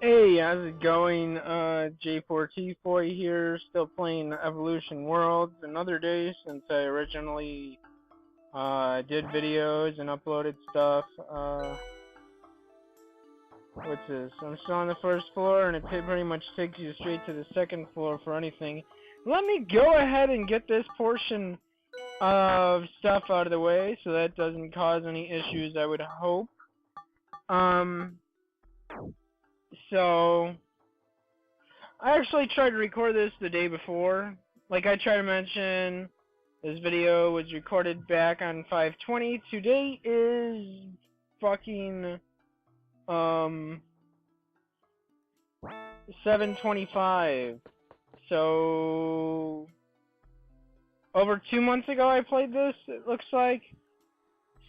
Hey, how's it going? J4T4 here, still playing Evolution Worlds. Another day since I originally did videos and uploaded stuff. What's this? I'm still on the first floor, and it pretty much takes you straight to the second floor for anything. Let me go ahead and get this portion of stuff out of the way, so that doesn't cause any issues, I would hope. So I actually tried to record this the day before. Like I tried to mention, this video was recorded back on 5/20. Today is fucking 7/25. So over 2 months ago I played this, it looks like.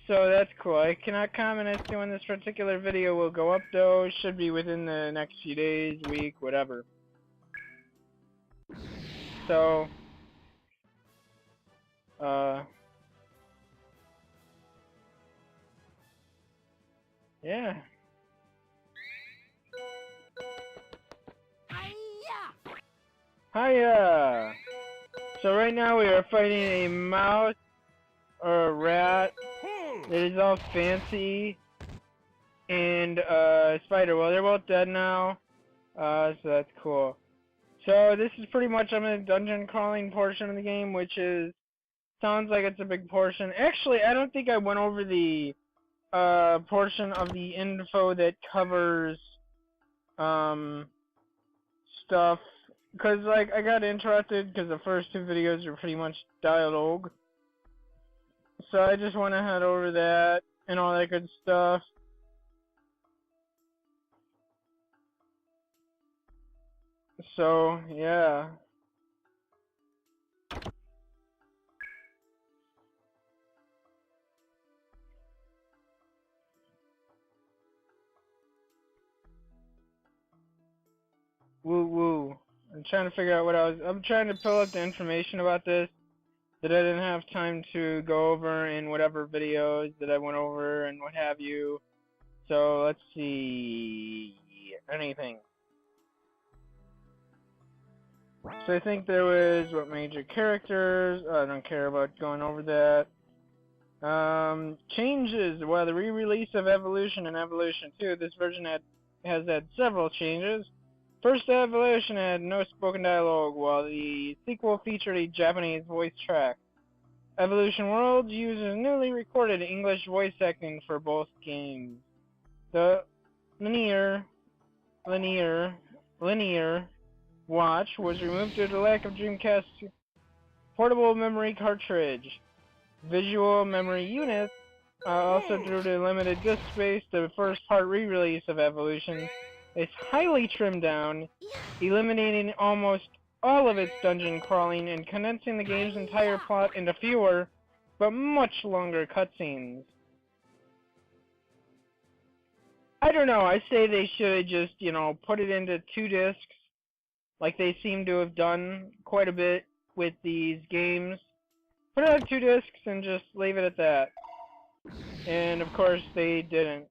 So that's cool. I cannot comment as to when this particular video will go up though. It should be within the next few days, week, whatever. So, yeah. Hiya! So right now we are fighting a mouse or a rat. It is all fancy. And spider. Well, they're both dead now. So that's cool. So this is pretty much, I'm in the dungeon crawling portion of the game, which is, sounds like it's a big portion. Actually, I don't think I went over the portion of the info that covers stuff, because like I got interested because the first two videos are pretty much dialogue. So I just want to head over that and all that good stuff. So, yeah. Woo woo. I'm trying to figure out what I'm trying to pull up the information about this that I didn't have time to go over in whatever videos that I went over and what have you. So, let's see. Anything. So I think there was, what, major characters. I don't care about going over that. Changes. Well, the re-release of Evolution and Evolution 2, this version has had several changes. First Evolution had no spoken dialogue, while the sequel featured a Japanese voice track. Evolution Worlds uses newly recorded English voice acting for both games. The linear watch was removed due to lack of Dreamcast portable memory cartridge. Visual memory units, also due to limited disk space, the first part re-release of Evolution is highly trimmed down, eliminating almost all of its dungeon crawling and condensing the game's entire plot into fewer, but much longer cutscenes. I don't know, I say they should just, put it into 2 discs, like they seem to have done quite a bit with these games. Put it on 2 discs and just leave it at that. And of course they didn't.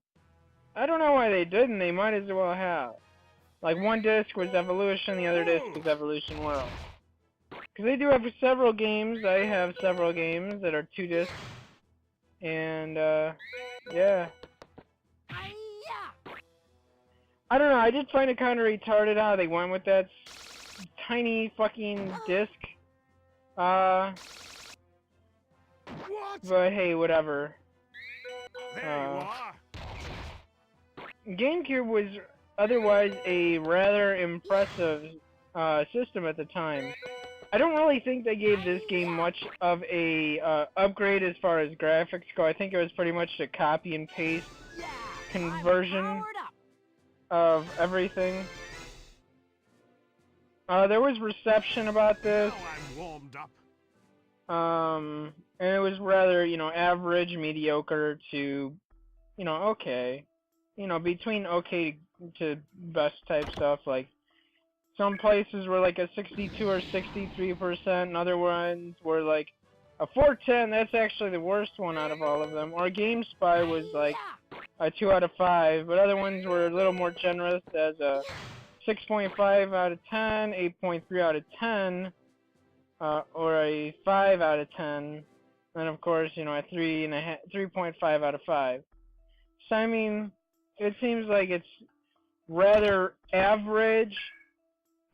I don't know why they didn't, they might as well have. Like, one disc was Evolution, the other disc was Evolution World. Because they do have several games, I have several games that are 2 discs. And, yeah. I don't know, I did find it kind of retarded how they went with that tiny fucking disc. But hey, whatever. Gamecube was otherwise a rather impressive system at the time. I don't really think they gave this game much of a upgrade as far as graphics go. I think it was pretty much a copy and paste conversion of everything. There was reception about this. And it was rather, average, mediocre to, okay. Between okay to best type stuff. Like, some places were like a 62 or 63%, and other ones were like A 410, that's actually the worst one out of all of them. Or GameSpy was like a 2 out of 5, but other ones were a little more generous as a 6.5 out of 10, 8.3 out of 10, or a 5 out of 10, and of course, you know, a 3.5 out of 5. So I mean, it seems like it's rather average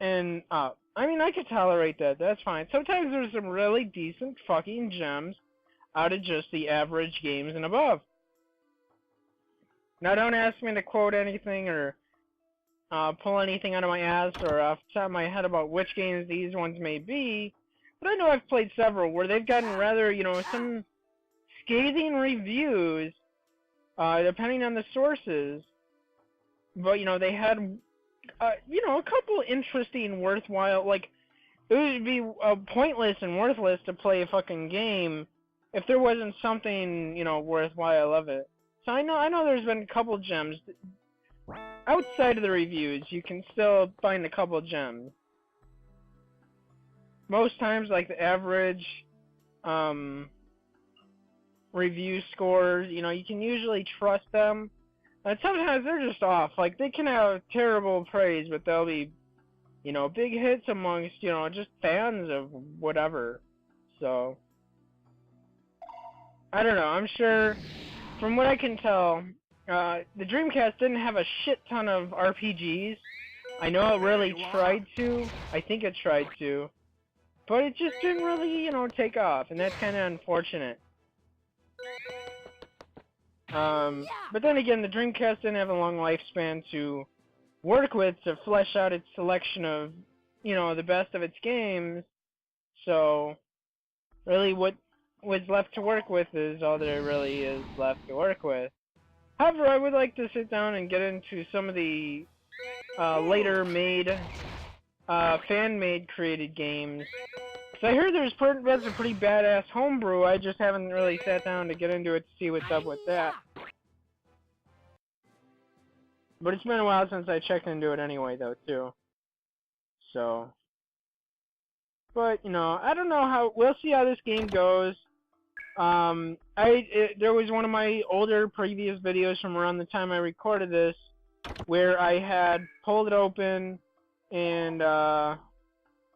and up. I mean, I could tolerate that, that's fine. Sometimes there's some really decent fucking gems out of just the average games and above. Now don't ask me to quote anything or pull anything out of my ass or off the top of my head about which games these ones may be, but I know I've played several where they've gotten rather, you know, some scathing reviews, depending on the sources, but, you know, they had, you know, a couple interesting, worthwhile, like, it would be pointless and worthless to play a fucking game if there wasn't something, you know, worthwhile of it. So I know there's been a couple gems. Outside of the reviews, you can still find a couple gems. Most times, like the average review scores, you know, you can usually trust them. And sometimes they're just off. Like, they can have terrible praise, but they'll be, you know, big hits amongst, you know, just fans of whatever. So, I don't know. I'm sure, from what I can tell, the Dreamcast didn't have a shit ton of RPGs. I know it really tried to. I think it tried to. But it just didn't really, you know, take off. And that's kind of unfortunate. But then again, the Dreamcast didn't have a long lifespan to work with to flesh out its selection of, you know, the best of its games. So, really what was left to work with is all there really is left to work with. However, I would like to sit down and get into some of the later made, fan-made created games. Because I heard there's a pretty badass homebrew, I just haven't really sat down to get into it to see what's up with that. But it's been a while since I checked into it anyway, though, too. So. But, you know, I don't know how, we'll see how this game goes. There was one of my older previous videos from around the time I recorded this, where I had pulled it open and,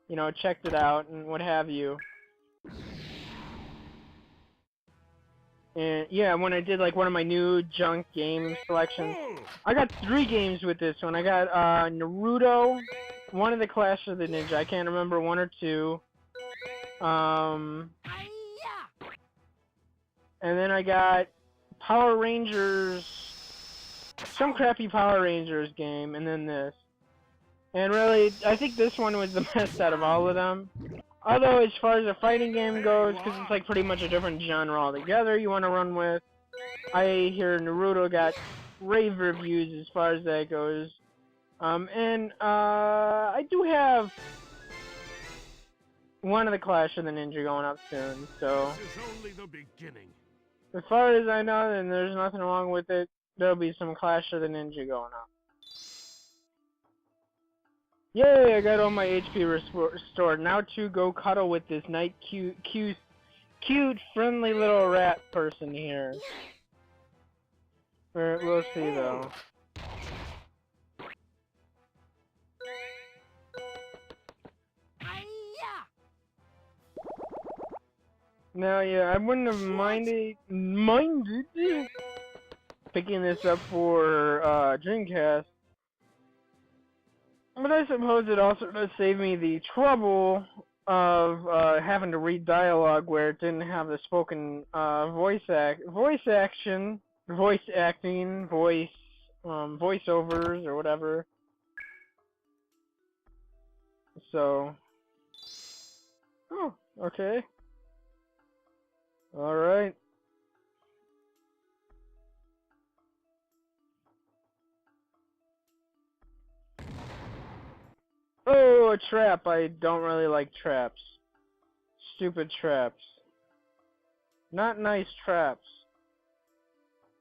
you know, checked it out and what have you. And yeah, when I did like one of my new junk game selections, I got 3 games with this one. I got Naruto, one of the Clash of the Ninja, I can't remember 1 or 2. And then I got Power Rangers, some crappy Power Rangers game, and then this. And really, I think this one was the best out of all of them. Although, as far as a fighting game goes, because it's like pretty much a different genre altogether you want to run with, I hear Naruto got rave reviews as far as that goes. I do have one of the Clash of the Ninja going up soon, so... This is only the beginning. As far as I know, and there's nothing wrong with it, there'll be some Clash of the Ninja going up. Yay, I got all my HP restored. Now to go cuddle with this nice, cute, friendly little rat person here. We'll see, though. Now, yeah, I wouldn't have minded picking this up for Dreamcast. But I suppose it also does save me the trouble of having to read dialogue where it didn't have the spoken voiceovers or whatever. So, oh, okay. Alright. Oh, a trap. I don't really like traps. Stupid traps. Not nice traps.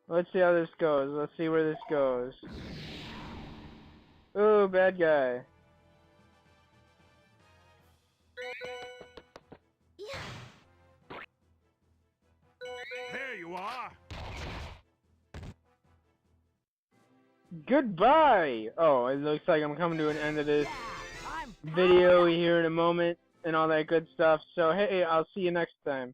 Let's see how this goes. Let's see where this goes. Oh, bad guy. goodbye! Oh, it looks like I'm coming to an end of this video here in a moment and all that good stuff. So, hey, I'll see you next time.